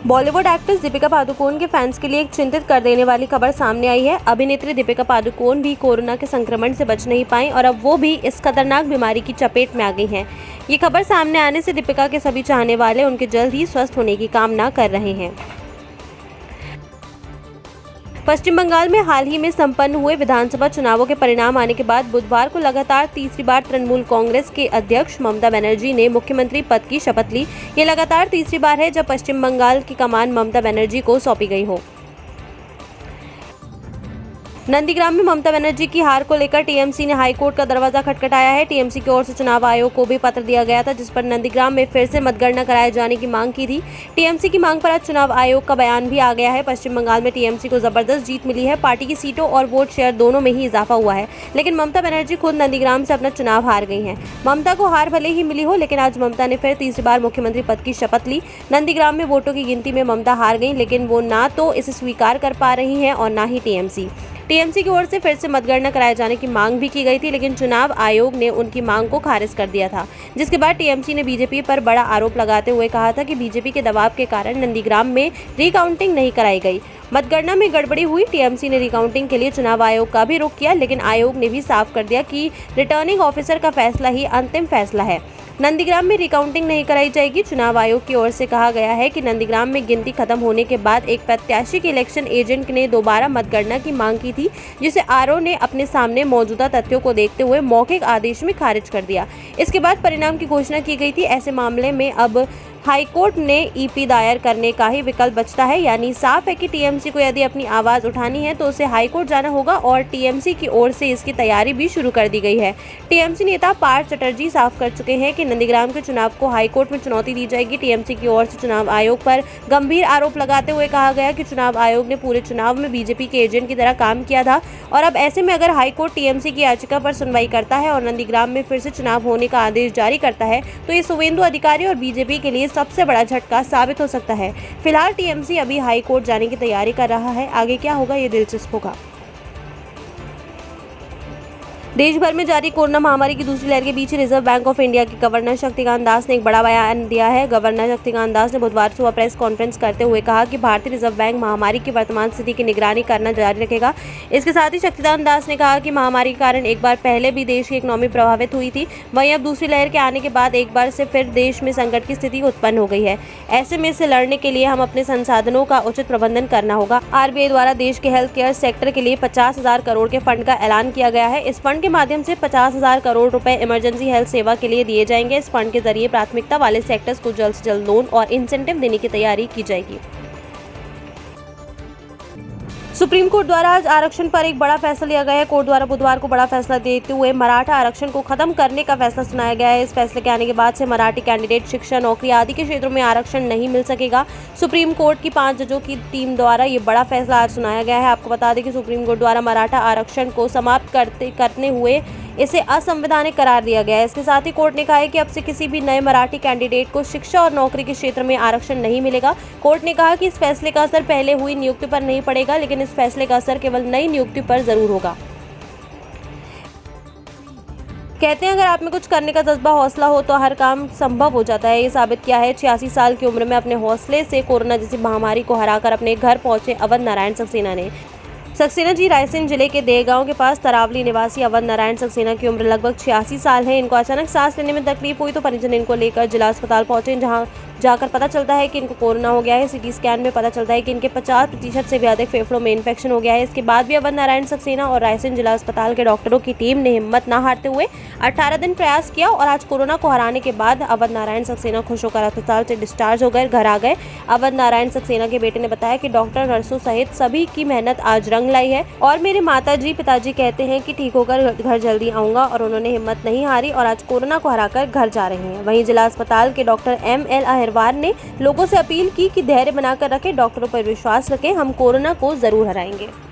Bollywood actress Deepika Padukone के fans के लिए एक चिंतित कर देने वाली खबर सामने आई है। अभिनेत्री दीपिका पादुकोण भी कोरोना के संक्रमण से बच नहीं पाई और अब वो भी इस खतरनाक बीमारी की चपेट में आ गई हैं। ये खबर सामने आने से दीपिका के सभी चाहने वाले उनके जल्द ही स्वस्थ होने की कामना कर रहे हैं। पश्चिम बंगाल में हाल ही में संपन्न हुए विधानसभा चुनावों के परिणाम आने के बाद बुधवार को लगातार तीसरी बार तृणमूल कांग्रेस के अध्यक्ष ममता बनर्जी ने मुख्यमंत्री पद की शपथ ली। ये लगातार तीसरी बार है जब पश्चिम बंगाल की कमान ममता बनर्जी को सौंपी गई हो। नंदीग्राम में ममता बनर्जी की हार को लेकर टीएमसी ने हाईकोर्ट का दरवाजा खटखटाया है। टीएमसी की ओर से चुनाव आयोग को भी पत्र दिया गया था, जिस पर नंदीग्राम में फिर से मतगणना कराए जाने की मांग की थी। टीएमसी की मांग पर आज चुनाव आयोग का बयान भी आ गया है। पश्चिम बंगाल में टीएमसी को जबरदस्त जीत मिली है। पार्टी की सीटों और वोट शेयर दोनों में ही इजाफा हुआ है, लेकिन ममता बनर्जी खुद नंदीग्राम से अपना चुनाव हार गई हैं। ममता को हार भले ही मिली हो, लेकिन आज ममता ने फिर तीसरी बार मुख्यमंत्री पद की शपथ ली। नंदीग्राम में वोटों की गिनती में ममता हार गई, लेकिन वो ना तो इसे स्वीकार कर पा रही हैं और ना ही टीएमसी की ओर से फिर से मतगणना कराए जाने की मांग भी की गई थी, लेकिन चुनाव आयोग ने उनकी मांग को खारिज कर दिया था, जिसके बाद टीएमसी ने बीजेपी पर बड़ा आरोप लगाते हुए कहा था कि बीजेपी के दबाव के कारण नंदीग्राम में रिकाउंटिंग नहीं कराई गई। मतगणना में गड़बड़ी हुई। टीएमसी ने रिकाउंटिंग के लिए चुनाव आयोग का भी रुख किया, लेकिन आयोग ने भी साफ कर दिया कि रिटर्निंग ऑफिसर का फैसला ही अंतिम फैसला है। नंदीग्राम में रिकाउंटिंग नहीं कराई जाएगी। चुनाव आयोग की ओर से कहा गया है कि नंदीग्राम में गिनती खत्म होने के बाद एक प्रत्याशी के इलेक्शन एजेंट ने दोबारा मतगणना की मांग की थी, जिसे आरओ ने अपने सामने मौजूदा तथ्यों को देखते हुए मौखिक आदेश में खारिज कर दिया। इसके बाद परिणाम की घोषणा की गई थी। ऐसे मामले में अब हाईकोर्ट ने ईपी दायर करने का ही विकल्प बचता है, यानी साफ है कि टीएमसी को यदि अपनी आवाज उठानी है तो उसे हाईकोर्ट जाना होगा और टीएमसी की ओर से इसकी तैयारी भी शुरू कर दी गई है। टीएमसी नेता पार्थ चटर्जी साफ कर चुके हैं कि नंदीग्राम के चुनाव को हाईकोर्ट में चुनौती दी जाएगी। टीएमसी की ओर से चुनाव आयोग पर गंभीर आरोप लगाते हुए कहा गया कि चुनाव आयोग ने पूरे चुनाव में बीजेपी के एजेंट की तरह काम किया था और अब ऐसे में अगर हाईकोर्ट टीएमसी की याचिका पर सुनवाई करता है और नंदीग्राम में फिर से चुनाव होने का आदेश जारी करता है तो ये शुवेंदु अधिकारी और बीजेपी के लिए सबसे बड़ा झटका साबित हो सकता है। फिलहाल टीएमसी अभी हाई कोर्ट जाने की तैयारी कर रहा है। आगे क्या होगा ये दिलचस्प होगा। देश भर में जारी कोरोना महामारी की दूसरी लहर के बीच रिजर्व बैंक ऑफ इंडिया के गवर्नर शक्तिकांत दास ने एक बड़ा बयान दिया है। गवर्नर शक्तिकांत दास ने बुधवार सुबह प्रेस कॉन्फ्रेंस करते हुए कहा कि भारतीय रिजर्व बैंक महामारी की वर्तमान स्थिति की निगरानी करना जारी रखेगा। इसके साथ ही शक्तिकांत दास ने कहा कि महामारी के कारण एक बार पहले भी देश की इकोनॉमी प्रभावित हुई थी, वहीं अब दूसरी लहर के आने के बाद एक बार से फिर देश में संकट की स्थिति उत्पन्न हो गई है। ऐसे में से लड़ने के लिए हम अपने संसाधनों का उचित प्रबंधन करना होगा। आरबीआई द्वारा देश के हेल्थ केयर सेक्टर के लिए 50,000 करोड़ के फंड का ऐलान किया गया है। इस फंड के माध्यम से 50,000 करोड़ रुपए इमरजेंसी हेल्थ सेवा के लिए दिए जाएंगे। इस फंड के जरिए प्राथमिकता वाले सेक्टर्स को जल्द से जल्द लोन और इंसेंटिव देने की तैयारी की जाएगी। सुप्रीम कोर्ट द्वारा आज आरक्षण पर एक बड़ा फैसला लिया गया है। कोर्ट द्वारा बुधवार को बड़ा फैसला देते हुए मराठा आरक्षण को खत्म करने का फैसला सुनाया गया है। इस फैसले के आने के बाद से मराठी कैंडिडेट शिक्षा, नौकरी आदि के क्षेत्रों में आरक्षण नहीं मिल सकेगा। सुप्रीम कोर्ट की 5 जजों की टीम द्वारा ये बड़ा फैसला आज सुनाया गया है। आपको बता दें कि सुप्रीम कोर्ट द्वारा मराठा आरक्षण को समाप्त करने हुए इसे असंवैधानिक करार दिया गया है। इसके साथ ही कोर्ट ने कहा है कि अब से किसी भी नए मराठी कैंडिडेट को शिक्षा और नौकरी के क्षेत्र में आरक्षण नहीं मिलेगा। कोर्ट ने कहा कि इस फैसले का असर पहले हुई नियुक्ति पर नहीं पड़ेगा, लेकिन इस फैसले का असर केवल नई नियुक्ति पर जरूर होगा। कहते हैं अगर आप में कुछ करने का जज्बा, हौसला हो तो हर काम संभव हो जाता है। ये साबित किया है 86 साल की उम्र में अपने हौसले से कोरोना जैसी महामारी को हराकर अपने घर पहुंचे अवध नारायण सक्सेना ने। सक्सेना जी रायसेन जिले के देगांव के पास तरावली निवासी अवध नारायण सक्सेना की उम्र लगभग 86 साल है। इनको अचानक सांस लेने में तकलीफ हुई तो परिजन इनको लेकर जिला अस्पताल पहुंचे, जहां जाकर पता चलता है कि इनको कोरोना हो गया है। सिटी स्कैन में पता चलता है कि इनके 50% से भी अधिक फेफड़ों में इन्फेक्शन हो गया है। इसके बाद भी अवध नारायण सक्सेना और रायसेन जिला अस्पताल के डॉक्टरों की टीम ने हिम्मत न हारते हुए 18 दिन प्रयास किया और आज कोरोना को हराने के बाद अवध नारायण सक्सेना खुश होकर अस्पताल से डिस्चार्ज हो गए, घर आ गए। अवध नारायण सक्सेना के बेटे ने बताया कि डॉक्टर, नर्सों सहित सभी की मेहनत आज रंग लाई है और मेरे माताजी पिताजी कहते हैं कि ठीक होकर घर जल्दी आऊंगा और उन्होंने हिम्मत नहीं हारी और आज कोरोना को हराकर घर जा रहे हैं। वहीं जिला अस्पताल के डॉक्टर ML अहिरवार ने लोगों से अपील की कि धैर्य बनाकर रखें, डॉक्टरों पर विश्वास रखें, हम कोरोना को जरूर हराएंगे।